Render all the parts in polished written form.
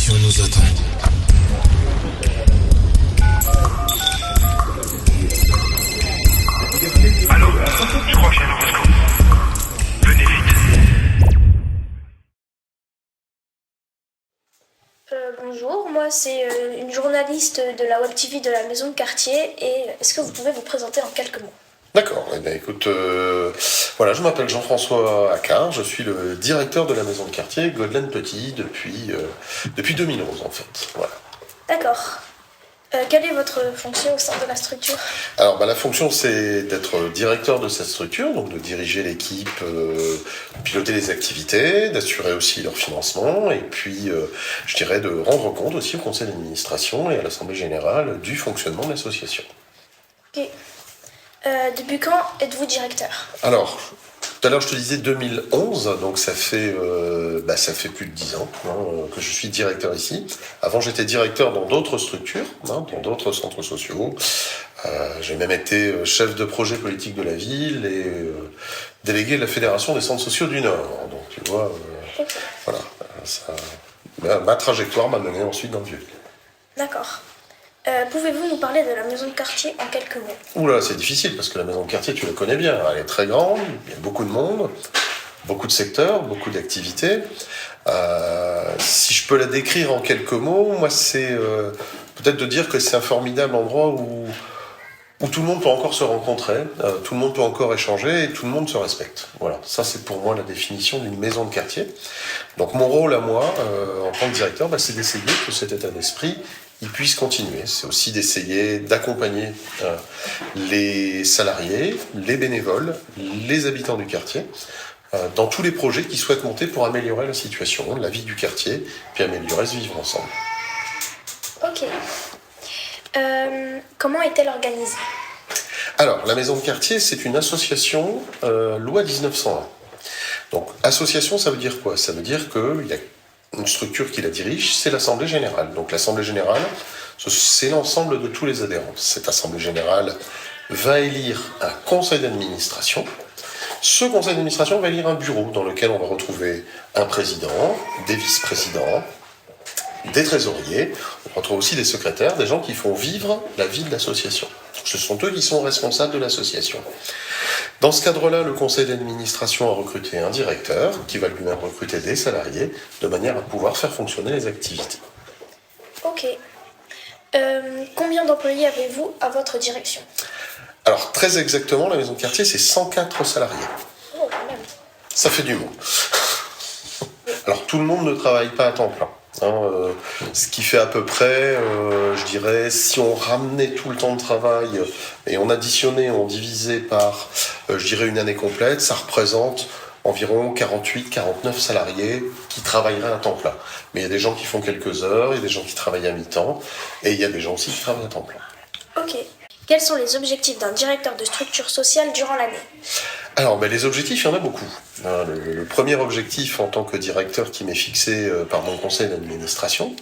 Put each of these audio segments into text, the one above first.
mission nous attend. Allô, je crois que j'ai un horoscope. Venez vite. Bonjour, moi c'est une journaliste de la Web TV de la Maison de Quartier et est-ce que vous pouvez vous présenter en quelques mots? D'accord, eh bien, écoute, voilà, je m'appelle Jean-François Accard, je suis le directeur de la Maison de Quartier Godelaine Petit depuis 2011 en fait. Voilà. D'accord. Quelle est votre fonction au sein de la structure? Alors la fonction c'est d'être directeur de cette structure, donc de diriger l'équipe, de piloter les activités, d'assurer aussi leur financement et puis je dirais de rendre compte aussi au conseil d'administration et à l'assemblée générale du fonctionnement de l'association. Ok. Depuis quand êtes-vous directeur? Alors, tout à l'heure je te disais 2011, donc ça fait plus de 10 ans que je suis directeur ici. Avant j'étais directeur dans d'autres structures, dans d'autres centres sociaux. J'ai même été chef de projet politique de la ville et délégué de la Fédération des centres sociaux du Nord. Donc tu vois, voilà, ma trajectoire m'a mené ensuite dans le vieux. D'accord. Pouvez-vous nous parler de la Maison de Quartier en quelques mots? Oula, c'est difficile parce que la Maison de Quartier, tu la connais bien. Elle est très grande, il y a beaucoup de monde, beaucoup de secteurs, beaucoup d'activités. Si je peux la décrire en quelques mots, moi c'est peut-être de dire que c'est un formidable endroit où tout le monde peut encore se rencontrer, tout le monde peut encore échanger et tout le monde se respecte. Voilà, ça c'est pour moi la définition d'une maison de quartier. Donc mon rôle à moi, en tant que directeur, c'est d'essayer que cet état d'esprit il puisse continuer. C'est aussi d'essayer d'accompagner les salariés, les bénévoles, les habitants du quartier, dans tous les projets qu'ils souhaitent monter pour améliorer la situation, la vie du quartier, puis améliorer ce vivre ensemble. Ok. Comment est-elle organisée? Alors, la Maison de Quartier, c'est une association loi 1901. Donc, association, ça veut dire quoi? Ça veut dire qu'il y a une structure qui la dirige, c'est l'Assemblée Générale. Donc l'Assemblée Générale, c'est l'ensemble de tous les adhérents. Cette Assemblée Générale va élire un conseil d'administration. Ce conseil d'administration va élire un bureau dans lequel on va retrouver un président, des vice-présidents, des trésoriers. On retrouve aussi des secrétaires, des gens qui font vivre la vie de l'association. Ce sont eux qui sont responsables de l'association. Dans ce cadre-là, le conseil d'administration a recruté un directeur qui va lui-même recruter des salariés de manière à pouvoir faire fonctionner les activités. Ok. Combien d'employés avez-vous à votre direction? Alors, très exactement, la maison de quartier, c'est 104 salariés. Oh, quand même. Ça fait du monde. Alors, tout le monde ne travaille pas à temps plein. Ce qui fait à peu près, je dirais, si on ramenait tout le temps de travail et on additionnait, on divisait par, je dirais, une année complète, ça représente environ 48-49 salariés qui travailleraient à temps plein. Mais il y a des gens qui font quelques heures, il y a des gens qui travaillent à mi-temps, et il y a des gens aussi qui travaillent à temps plein. Ok. Quels sont les objectifs d'un directeur de structure sociale durant l'année? Alors, les objectifs, il y en a beaucoup. Le premier objectif en tant que directeur qui m'est fixé par mon conseil d'administration,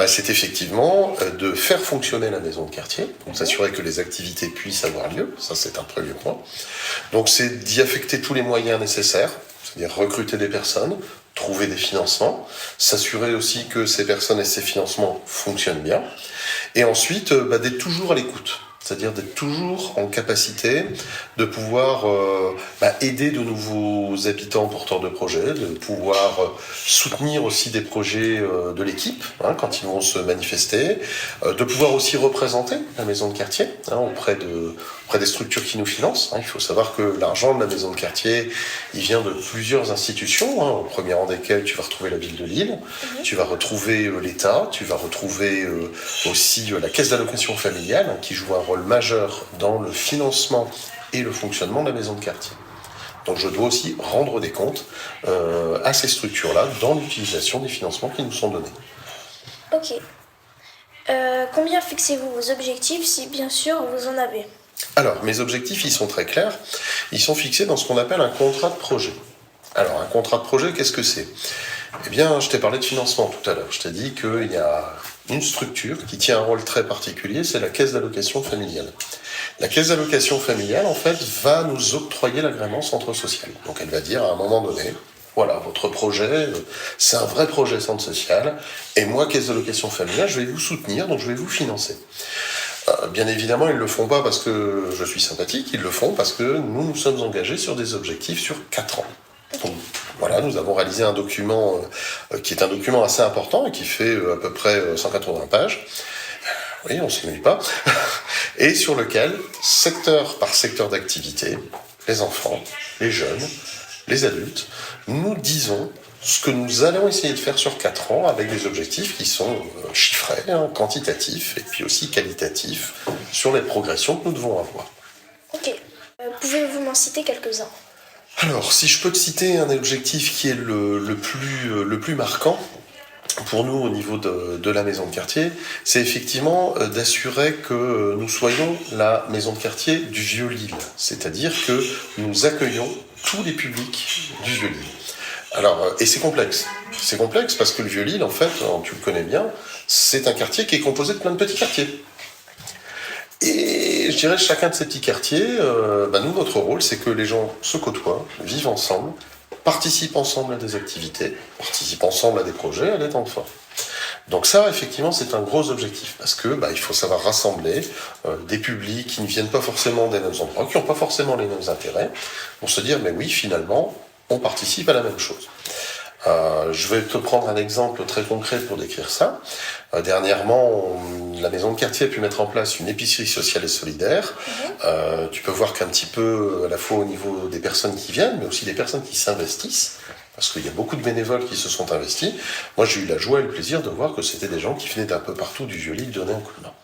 c'est effectivement de faire fonctionner la maison de quartier, donc s'assurer que les activités puissent avoir lieu, ça c'est un premier point. Donc c'est d'y affecter tous les moyens nécessaires, c'est-à-dire recruter des personnes, trouver des financements, s'assurer aussi que ces personnes et ces financements fonctionnent bien, et ensuite d'être toujours à l'écoute. C'est-à-dire d'être toujours en capacité de pouvoir aider de nouveaux habitants porteurs de projets, de pouvoir soutenir aussi des projets de l'équipe quand ils vont se manifester, de pouvoir aussi représenter la maison de quartier auprès des structures qui nous financent. Il faut savoir que l'argent de la maison de quartier, il vient de plusieurs institutions, au premier rang desquelles tu vas retrouver la ville de Lille, tu vas retrouver l'État, tu vas retrouver aussi la caisse d'allocation familiale qui joue un rôle majeur dans le financement et le fonctionnement de la maison de quartier. Donc je dois aussi rendre des comptes à ces structures-là dans l'utilisation des financements qui nous sont donnés. Ok. Combien fixez-vous vos objectifs si bien sûr vous en avez? Alors, mes objectifs, ils sont très clairs. Ils sont fixés dans ce qu'on appelle un contrat de projet. Alors, un contrat de projet, qu'est-ce que c'est? Eh bien, je t'ai parlé de financement tout à l'heure. Je t'ai dit qu'il y a une structure qui tient un rôle très particulier, c'est la caisse d'allocation familiale. La caisse d'allocation familiale, en fait, va nous octroyer l'agrément centre social. Donc, elle va dire à un moment donné, voilà, votre projet, c'est un vrai projet centre social, et moi, caisse d'allocation familiale, je vais vous soutenir, donc je vais vous financer. Bien évidemment, ils ne le font pas parce que je suis sympathique, ils le font parce que nous sommes engagés sur des objectifs sur 4 ans. Donc, voilà, nous avons réalisé un document qui est un document assez important et qui fait à peu près 180 pages. Oui, on ne s'ennuie pas. Et sur lequel, secteur par secteur d'activité, les enfants, les jeunes, les adultes, nous disons ce que nous allons essayer de faire sur 4 ans avec des objectifs qui sont chiffrés, quantitatifs et puis aussi qualitatifs sur les progressions que nous devons avoir. Ok. Pouvez-vous m'en citer quelques-uns ? Alors, si je peux te citer un objectif qui est le plus marquant pour nous au niveau de la maison de quartier, c'est effectivement d'assurer que nous soyons la maison de quartier du Vieux-Lille, c'est-à-dire que nous accueillons tous les publics du Vieux-Lille. Alors, et c'est complexe. C'est complexe parce que le Vieux-Lille, en fait, tu le connais bien, c'est un quartier qui est composé de plein de petits quartiers. Et je dirais chacun de ces petits quartiers, nous, notre rôle, c'est que les gens se côtoient, vivent ensemble, participent ensemble à des activités, participent ensemble à des projets, à des temps forts. Donc ça, effectivement, c'est un gros objectif, parce que il faut savoir rassembler des publics qui ne viennent pas forcément des mêmes endroits, qui n'ont pas forcément les mêmes intérêts, pour se dire, mais oui, finalement, on participe à la même chose. Je vais te prendre un exemple très concret pour décrire ça. Dernièrement, la maison de quartier a pu mettre en place une épicerie sociale et solidaire. Tu peux voir qu'un petit peu, à la fois au niveau des personnes qui viennent, mais aussi des personnes qui s'investissent, parce qu'il y a beaucoup de bénévoles qui se sont investis. Moi, j'ai eu la joie et le plaisir de voir que c'était des gens qui venaient d'un peu partout du Vieux-Lille donner un coup de main.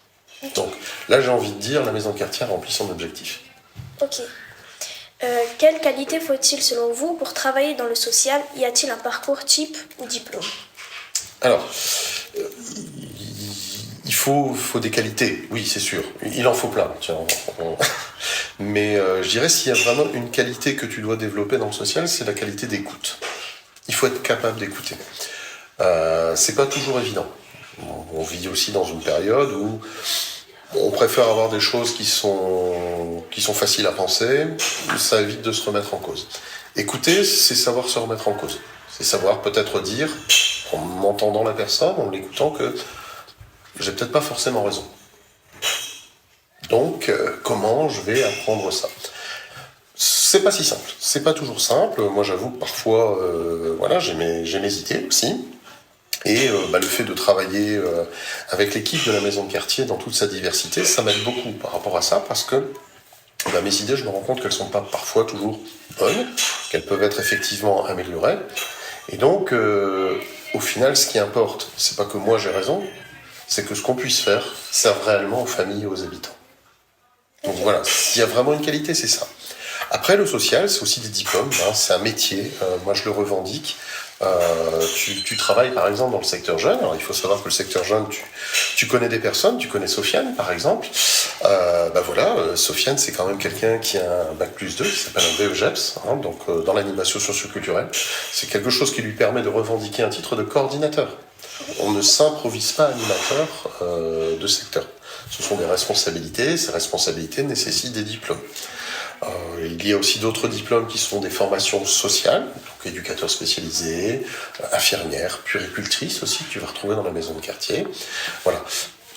Donc là, j'ai envie de dire, la maison de quartier a rempli son objectif. Ok. Quelle qualité faut-il selon vous pour travailler dans le social ? Y a-t-il un parcours type ou diplôme ? Alors, il faut des qualités, oui, c'est sûr. Il en faut plein. Tiens, mais je dirais, s'il y a vraiment une qualité que tu dois développer dans le social, c'est la qualité d'écoute. Il faut être capable d'écouter. C'est pas toujours évident. On vit aussi dans une période où on préfère avoir des choses qui sont faciles à penser, ça évite de se remettre en cause. Écouter, c'est savoir se remettre en cause. C'est savoir peut-être dire, en entendant la personne, en l'écoutant, que j'ai peut-être pas forcément raison. Donc, comment je vais apprendre ça ? C'est pas si simple. C'est pas toujours simple. Moi, j'avoue que parfois, j'ai mes idées aussi. Et le fait de travailler avec l'équipe de la maison de quartier dans toute sa diversité, ça m'aide beaucoup par rapport à ça, parce que mes idées, je me rends compte qu'elles ne sont pas parfois toujours bonnes, qu'elles peuvent être effectivement améliorées. Et donc, au final, ce qui importe, c'est pas que moi j'ai raison, c'est que ce qu'on puisse faire serve réellement aux familles et aux habitants. Donc voilà, s'il y a vraiment une qualité, c'est ça. Après, le social, c'est aussi des diplômes, c'est un métier, moi je le revendique. Tu travailles par exemple dans le secteur jeune. Alors il faut savoir que le secteur jeune, tu connais des personnes, tu connais Sofiane par exemple. Sofiane, c'est quand même quelqu'un qui a un bac+2, qui s'appelle un BEGEPS, donc dans l'animation socio-culturelle. C'est quelque chose qui lui permet de revendiquer un titre de coordinateur. On ne s'improvise pas animateur de secteur. Ce sont des responsabilités, ces responsabilités nécessitent des diplômes. Il y a aussi d'autres diplômes qui sont des formations sociales, donc éducateurs spécialisés, infirmières, puéricultrices aussi, que tu vas retrouver dans la maison de quartier. Voilà.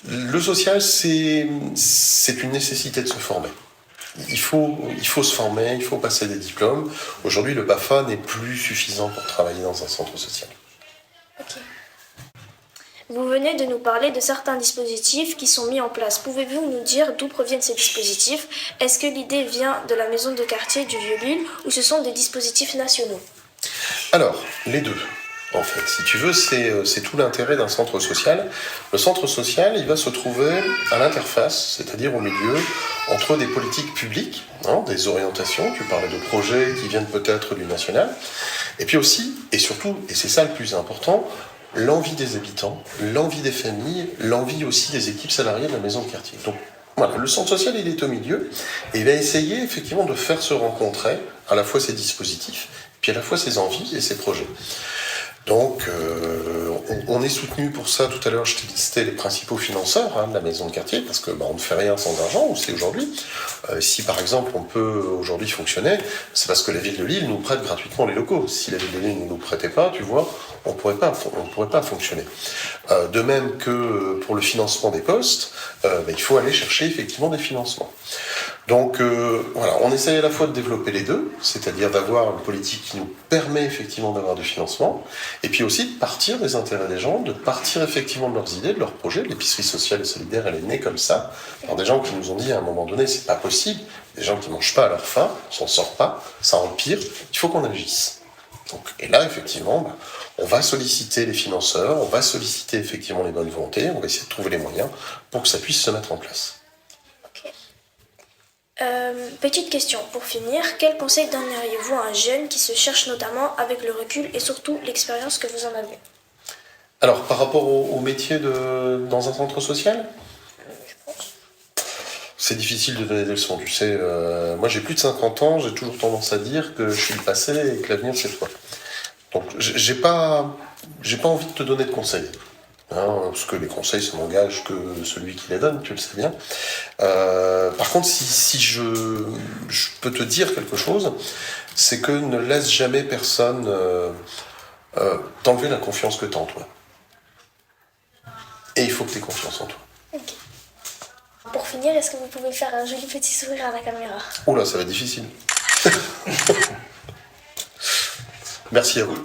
Le social, c'est une nécessité de se former. Il faut se former, il faut passer des diplômes. Aujourd'hui, le BAFA n'est plus suffisant pour travailler dans un centre social. Ok. Vous venez de nous parler de certains dispositifs qui sont mis en place. Pouvez-vous nous dire d'où proviennent ces dispositifs ? Est-ce que l'idée vient de la maison de quartier du Vieux-Lille ou ce sont des dispositifs nationaux ? Alors, les deux. En fait, si tu veux, c'est tout l'intérêt d'un centre social. Le centre social, il va se trouver à l'interface, c'est-à-dire au milieu, entre des politiques publiques, des orientations, tu parlais de projets qui viennent peut-être du national, et puis aussi, et surtout, et c'est ça le plus important, l'envie des habitants, l'envie des familles, l'envie aussi des équipes salariées de la maison de quartier. Donc voilà, le centre social, il est au milieu, et il va essayer effectivement de faire se rencontrer à la fois ces dispositifs, puis à la fois ses envies et ses projets. Donc, on est soutenu pour ça. Tout à l'heure, je t'ai listé les principaux financeurs de la maison de quartier, parce que on ne fait rien sans argent, aussi aujourd'hui. Si par exemple on peut aujourd'hui fonctionner, c'est parce que la ville de Lille nous prête gratuitement les locaux. Si la ville de Lille ne nous prêtait pas, tu vois, on pourrait pas fonctionner. De même que pour le financement des postes, il faut aller chercher effectivement des financements. Donc voilà, on essaye à la fois de développer les deux, c'est-à-dire d'avoir une politique qui nous permet effectivement d'avoir du financement, et puis aussi de partir des intérêts des gens, de partir effectivement de leurs idées, de leurs projets. L'épicerie sociale et solidaire, elle est née comme ça. Alors des gens qui nous ont dit à un moment donné, c'est pas possible, des gens qui mangent pas à leur faim, on s'en sort pas, ça empire, il faut qu'on agisse. Donc, et là, effectivement, on va solliciter les financeurs, on va solliciter effectivement les bonnes volontés, on va essayer de trouver les moyens pour que ça puisse se mettre en place. Petite question pour finir, quel conseil donneriez-vous à un jeune qui se cherche notamment avec le recul et surtout l'expérience que vous en avez? Alors, par rapport au métier dans un centre social, c'est difficile de donner des leçons, tu sais. Moi, j'ai plus de 50 ans, j'ai toujours tendance à dire que je suis le passé et que l'avenir, c'est toi. Donc, j'ai pas envie de te donner de conseils. Parce que les conseils, ça n'engage que celui qui les donne, tu le sais bien. Par contre, si je peux te dire quelque chose, c'est que ne laisse jamais personne t'enlever la confiance que tu as en toi. Et il faut que tu aies confiance en toi. Okay. Pour finir, est-ce que vous pouvez faire un joli petit sourire à la caméra? Oula, ça va être difficile. Merci à vous.